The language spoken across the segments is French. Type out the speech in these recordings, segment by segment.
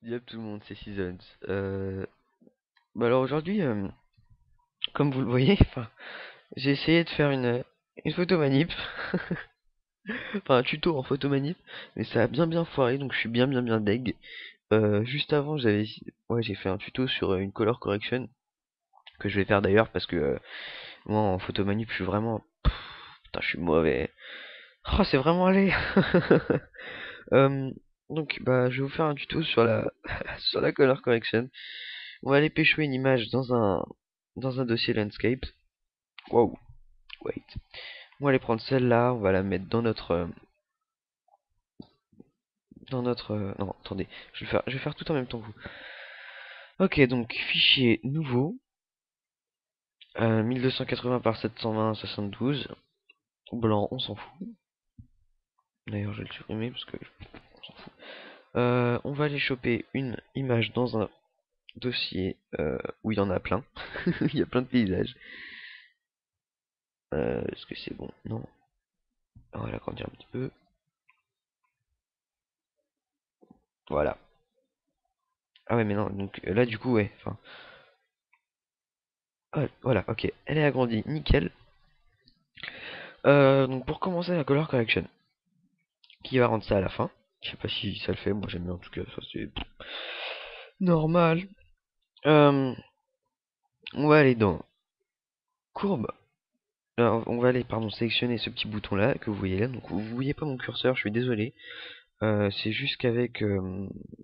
Yep tout le monde, c'est Seasons. Bah alors aujourd'hui, comme vous le voyez, enfin, j'ai essayé de faire une photo manip, enfin un tuto en photo manip, mais ça a bien foiré, donc je suis bien deg. Juste avant, ouais, j'ai fait un tuto sur une color correction que je vais faire d'ailleurs parce que moi en photo manip, je suis vraiment, putain, je suis mauvais. Oh, c'est vraiment allé. Euh, donc bah, je vais vous faire un tuto sur la sur la color correction. On va aller pêcher une image dans un dossier landscape. Wow, wait. On va aller prendre celle-là, on va la mettre dans notre non, attendez, je vais faire tout en même temps que vous. Ok, donc fichier nouveau, 1280 par 720 72. Blanc, on s'en fout. D'ailleurs, je vais le supprimer parce que on s'en fout. On va aller choper une image dans un dossier où il y en a plein. Il y a plein de paysages. Est-ce que c'est bon? Non. On va l'agrandir un petit peu. Voilà. Ah ouais, mais non, donc là du coup, ouais. Enfin, ah, voilà, ok. Elle est agrandie, nickel. Donc pour commencer la color correction, qui va rendre ça à la fin. Je sais pas si ça le fait, moi j'aime bien en tout cas, ça c'est normal. Euh, on va aller dans courbe. Alors, on va aller, pardon, sélectionner ce petit bouton là que vous voyez là. Donc vous voyez pas mon curseur, je suis désolé. C'est juste qu'avec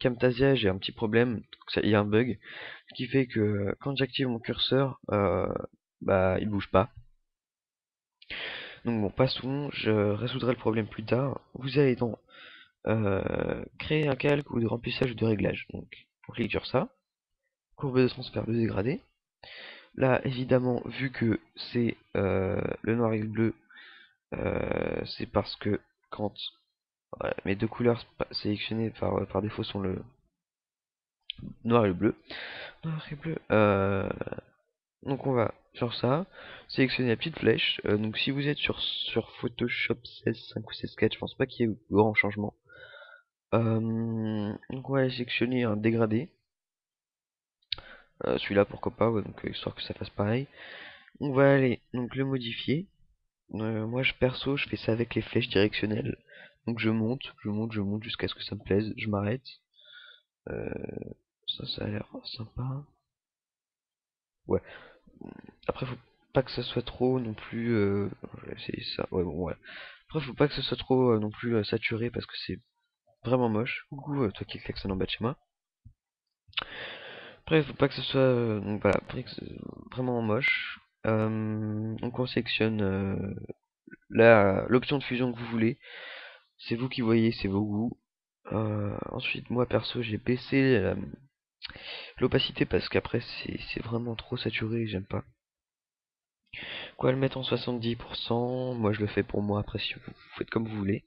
Camtasia j'ai un petit problème, il y a un bug, ce qui fait que quand j'active mon curseur, bah il bouge pas. Donc bon, passons, je résoudrai le problème plus tard. Vous allez dans créer un calque ou de remplissage ou de réglage. Donc on clique sur ça, courbe de transfert de dégradé. Là évidemment vu que c'est le noir et le bleu, c'est parce que quand voilà, mes deux couleurs sélectionnées par défaut sont le noir et le bleu. Noir et bleu. Donc on va sur ça, sélectionner la petite flèche. Donc si vous êtes sur Photoshop 16, 5 ou 16 Sketch, je pense pas qu'il y ait grand changement. Donc on va aller sélectionner un dégradé. Celui-là pourquoi pas, ouais, donc histoire que ça fasse pareil. On va aller donc le modifier. Moi perso je fais ça avec les flèches directionnelles. Donc je monte jusqu'à ce que ça me plaise, je m'arrête. Euh, ça a l'air sympa. Ouais. Après faut pas que ça soit trop non plus. Je vais essayer ça. Ouais bon ouais. Après faut pas que ce soit trop non plus saturé parce que c'est vraiment moche. Coucou toi qui klaxonne en bas de chez moi. Après faut pas que ce soit donc voilà, après que vraiment moche. Donc on sélectionne l'option de fusion que vous voulez. C'est vous qui voyez, c'est vos goûts. Ensuite, moi perso, j'ai baissé l'opacité parce qu'après c'est vraiment trop saturé, j'aime pas. Quoi, le mettre en 70%, moi je le fais pour moi, après si vous faites comme vous voulez.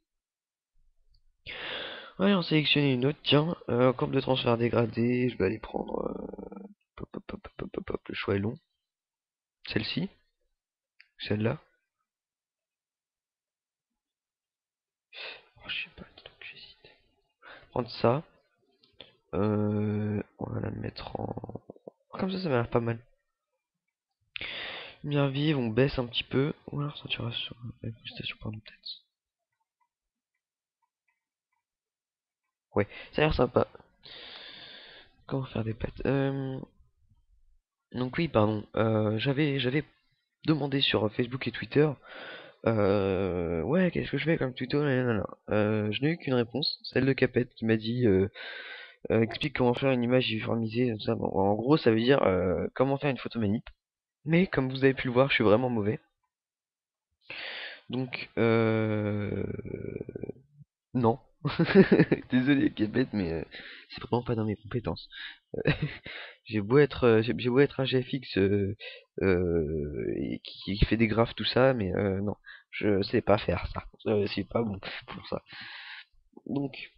Allez, on sélectionne une autre, tiens, courbe de transfert dégradé, je vais aller prendre, le choix est long. Celle-ci, celle-là. Oh, je sais pas, donc j'hésite. Prendre ça, on va la mettre en... Comme ça m'a l'air pas mal. Bien vive, on baisse un petit peu. Ou alors saturation, incrustation, pardon, peut-être. Ouais, ça a l'air sympa. Comment faire des pattes Donc oui, pardon. J'avais demandé sur Facebook et Twitter. Ouais, qu'est-ce que je fais comme tuto? Nanana. Je n'ai eu qu'une réponse, celle de Capette, qui m'a dit explique comment faire une image uniformisée. Tout ça. Bon, en gros, ça veut dire comment faire une photo manip. Mais comme vous avez pu le voir, je suis vraiment mauvais. Donc, non. Désolé, Capette, mais c'est vraiment pas dans mes compétences. J'ai beau être un GFX et qui fait des graphes tout ça, mais non, je sais pas faire ça. C'est pas bon pour ça. Donc,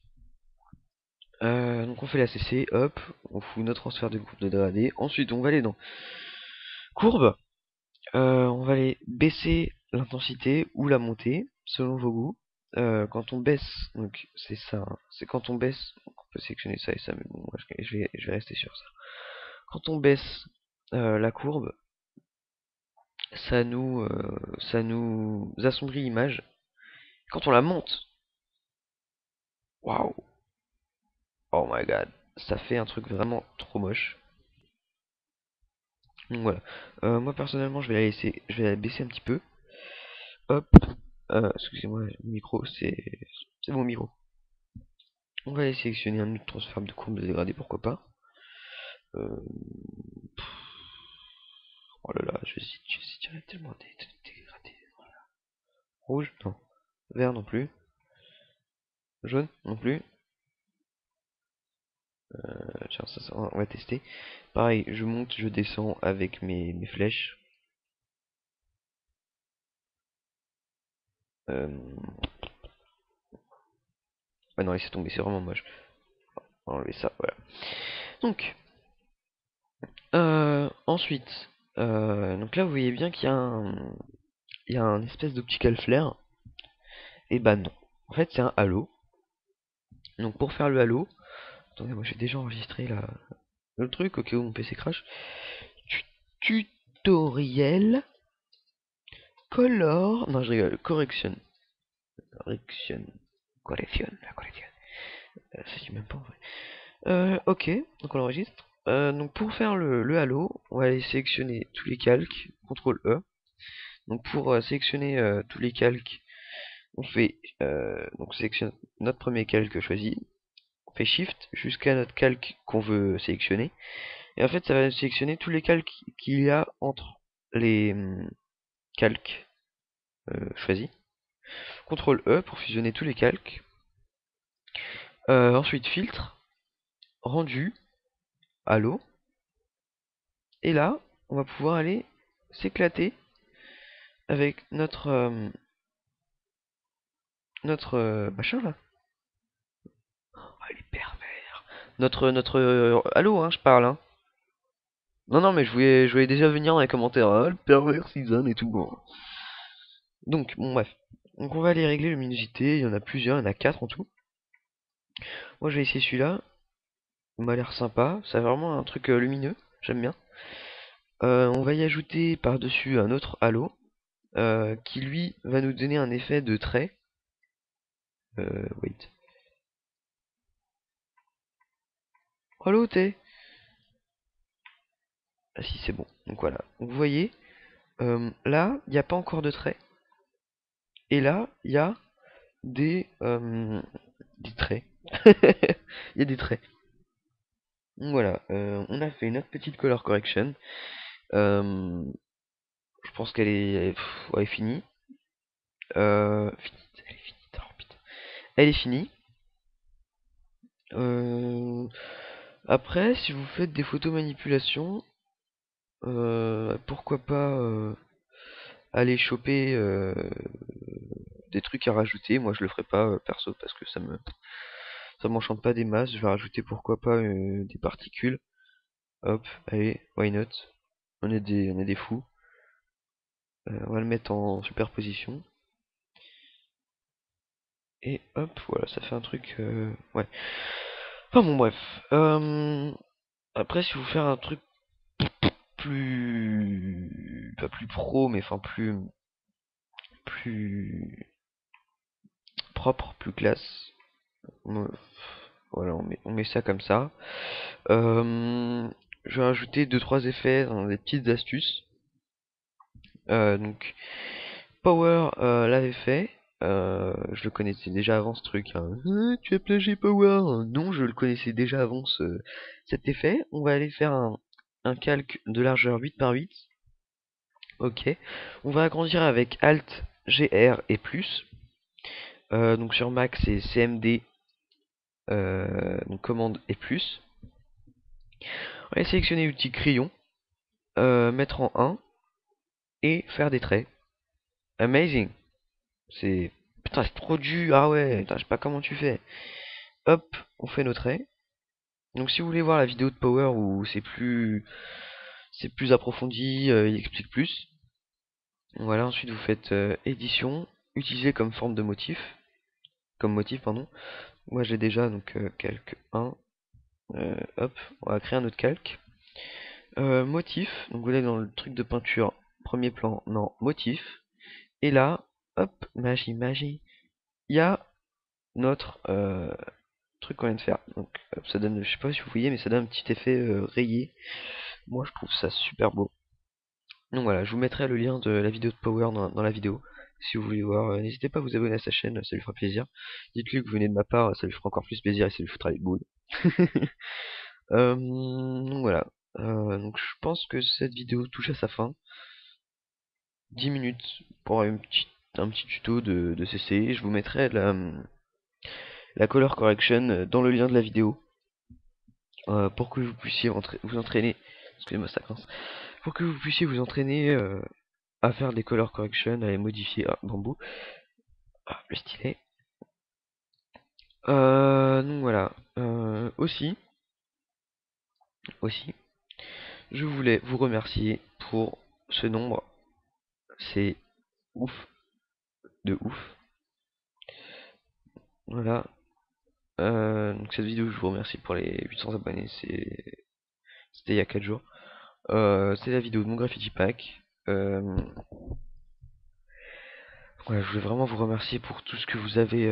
on fait la CC, hop, on fout notre transfert de groupe de dégradé. Ensuite, on va aller dans courbe. On va aller baisser l'intensité ou la monter selon vos goûts. Quand on baisse, donc c'est ça, hein, c'est quand on baisse. On peut sélectionner ça et ça, mais bon, moi je vais rester sur ça. Quand on baisse la courbe, ça nous assombrit l'image. Quand on la monte, waouh, oh my god, ça fait un truc vraiment trop moche. Donc voilà. Moi personnellement, je vais la baisser un petit peu. Hop. Excusez-moi, le micro, c'est mon micro. On va aller sélectionner un autre transfert de courbe de dégradé, pourquoi pas. Euh, Oh là là, je vais tirer tellement des dégradés. Rouge, non. Vert non plus. Jaune non plus. Tiens, on va tester. Pareil, je monte, je descends avec mes flèches. Ah non, laissez tomber, c'est vraiment moche. On va enlever ça, voilà. Donc, ensuite, donc là, vous voyez bien qu'il y a il y a un espèce d'optical flare. Et bah non. En fait, c'est un halo. Donc pour faire le halo, attendez, moi j'ai déjà enregistré le truc au cas où mon PC crash. Tutoriel color. Non, je rigole. Correction. La correction. Ça dit même pas en vrai. Ok, donc on l'enregistre. Donc pour faire le halo, on va aller sélectionner tous les calques. CTRL E. Donc pour sélectionner tous les calques, on fait donc on sélectionne notre premier calque choisi. On fait Shift jusqu'à notre calque qu'on veut sélectionner. Et en fait, ça va sélectionner tous les calques qu'il y a entre les calques choisis. CTRL E pour fusionner tous les calques. Ensuite, filtre, rendu, halo. Et là, on va pouvoir aller s'éclater avec notre machin là. Oh, il est pervers. Notre halo, hein, je parle. Hein. Non, non, mais je voulais déjà venir dans les commentaires. Ah, le pervers season et tout. Bon. Donc, bon, bref. Donc, on va aller régler la luminosité. Il y en a plusieurs, il y en a 4 en tout. Moi, je vais essayer celui-là. Il m'a l'air sympa. C'est vraiment un truc lumineux. J'aime bien. On va y ajouter par-dessus un autre halo. Qui lui va nous donner un effet de trait. Wait. Halo, t'es. Ah si, c'est bon. Donc voilà. Donc, vous voyez, là, il n'y a pas encore de trait. Et là, il y a des traits. Il y a des traits. Donc voilà, on a fait notre petite color correction. Je pense qu'elle est, ouais, finie. Elle est finie, oh, putain. Elle est finie. Après, si vous faites des photos manipulation, pourquoi pas aller choper des trucs à rajouter. Moi, je le ferai pas perso parce que ça m'enchante pas des masses. Je vais rajouter pourquoi pas des particules. Hop, allez, why not? On est des fous. On va le mettre en superposition. Et hop, voilà, ça fait un truc. Ouais. Enfin bon, bref. Après, si vous faites un truc plus. Pas plus pro, mais enfin plus propre, plus classe. Voilà, on met ça comme ça. Je vais rajouter 2-3 effets dans des petites astuces. Donc, Power l'avait fait. Je le connaissais déjà avant ce truc. Hein. Tu as plagié Power. Non, je le connaissais déjà avant cet effet. On va aller faire un calque de largeur 8 par 8. Ok. On va agrandir avec Alt, GR et plus. Donc sur Mac c'est CMD, donc commande et plus. On va sélectionner l'outil crayon, mettre en 1 et faire des traits. Amazing. C'est... Putain, c'est trop dur. Ah ouais, putain, je sais pas comment tu fais. Hop, on fait nos traits. Donc si vous voulez voir la vidéo de Power où c'est plus approfondi, il explique plus. Voilà, ensuite vous faites édition, utiliser comme forme de motif. Comme motif, pardon. moi j'ai déjà, donc calque 1. Hop, on va créer un autre calque. Motif, donc vous allez dans le truc de peinture, premier plan, non, motif. Et là, hop, magie, magie, il y a notre truc qu'on vient de faire. Donc hop, ça donne, je sais pas si vous voyez, mais ça donne un petit effet rayé. Moi je trouve ça super beau. Donc voilà, je vous mettrai le lien de la vidéo de Power dans la vidéo. Si vous voulez voir, n'hésitez pas à vous abonner à sa chaîne, ça lui fera plaisir. Dites-lui que vous venez de ma part, ça lui fera encore plus plaisir et ça lui foutra les boules. Donc voilà. Donc je pense que cette vidéo touche à sa fin. 10 minutes pour un petit tuto de CC. Je vous mettrai la color correction dans le lien de la vidéo pour que vous puissiez vous entraîner. Excusez-moi, ça coince. Pour que vous puissiez vous entraîner à faire des color correction, à les modifier. Ah, bambou. Ah, le stylet. Donc voilà. Aussi, je voulais vous remercier pour ce nombre. C'est ouf, de ouf. Voilà. Donc cette vidéo, je vous remercie pour les 800 abonnés. C'était il y a 4 jours. C'est la vidéo de mon graffiti pack. Voilà, je voulais vraiment vous remercier pour tout ce que vous avez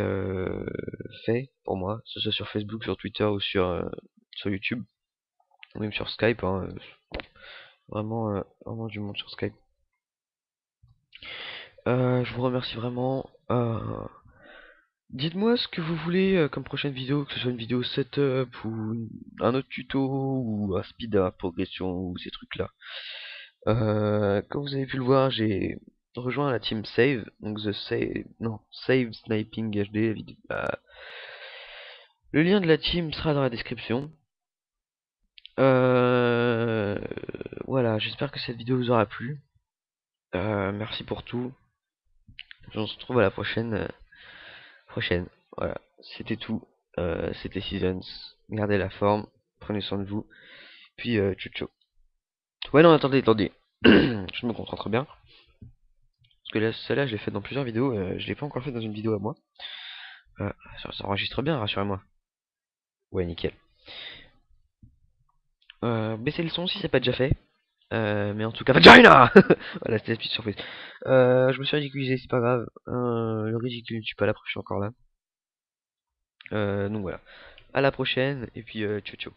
fait pour moi, que ce soit sur Facebook, sur Twitter ou sur YouTube, ou même sur Skype. Hein, vraiment, vraiment du monde sur Skype. Je vous remercie vraiment. Dites-moi ce que vous voulez comme prochaine vidéo, que ce soit une vidéo setup ou un autre tuto ou un speed à progression ou ces trucs-là. Comme vous avez pu le voir, j'ai rejoint la team Save, donc Save Sniping HD. Le lien de la team sera dans la description. Euh, voilà, j'espère que cette vidéo vous aura plu. Merci pour tout. On se retrouve à la prochaine. Voilà, c'était tout. C'était Seasons. Gardez la forme, prenez soin de vous. Puis, ciao ciao. Ouais, non, attendez. Je me concentre bien. Parce que là, celle-là, je l'ai faite dans plusieurs vidéos. Je l'ai pas encore fait dans une vidéo à moi. Ça enregistre bien, rassurez-moi. Ouais, nickel. Baissez le son si c'est pas déjà fait. Mais en tout cas, Vagina. Voilà, c'était la petite surprise. Je me suis ridiculisé, c'est pas grave. Le ridicule, tu pas là, je suis encore là. Donc voilà. À la prochaine, et puis ciao ciao.